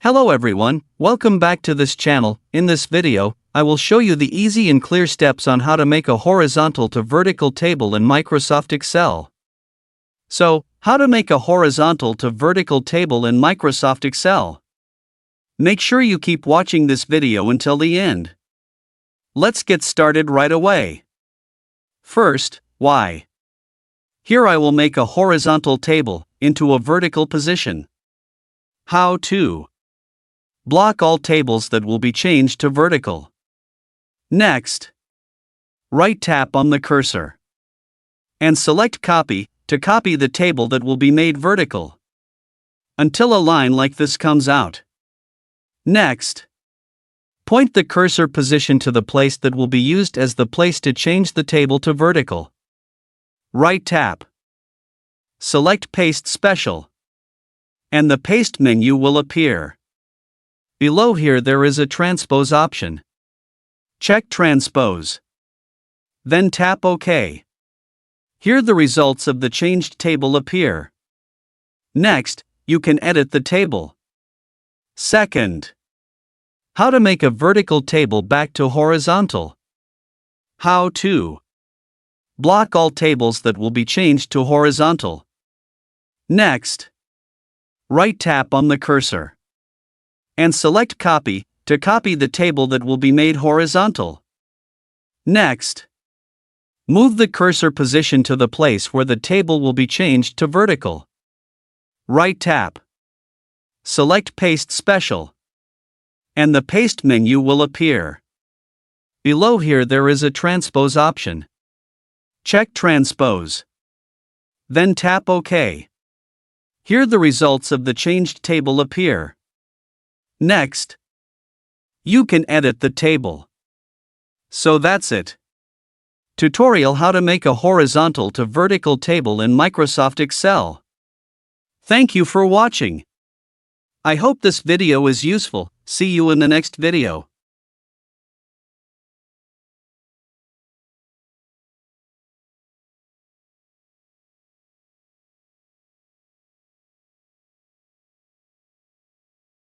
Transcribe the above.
Hello everyone, welcome back to this channel. In this video, I will show you the easy and clear steps on how to make a horizontal to vertical table in Microsoft Excel. So, how to make a horizontal to vertical table in Microsoft Excel? Make sure you keep watching this video until the end. Let's get started right away. First, why? Here I will make a horizontal table into a vertical position. How to? Block all tables that will be changed to vertical. Next, right-tap on the cursor and select Copy to copy the table that will be made vertical until a line like this comes out. Next, point the cursor position to the place that will be used as the place to change the table to vertical. Right-tap. Select Paste Special, and the Paste menu will appear. Below here there is a transpose option. Check Transpose. Then tap OK. Here the results of the changed table appear. Next, you can edit the table. Second, how to make a vertical table back to horizontal. How to? Block all tables that will be changed to horizontal. Next, right-tap on the cursor and select Copy to copy the table that will be made horizontal. Next, move the cursor position to the place where the table will be changed to vertical. Right-tap. Select Paste Special, and the Paste menu will appear. Below here there is a transpose option. Check Transpose. Then tap OK. Here the results of the changed table appear. Next, you can edit the table. So that's it. Tutorial how to make a horizontal to vertical table in Microsoft Excel. Thank you for watching. I hope this video is useful. See you in the next video.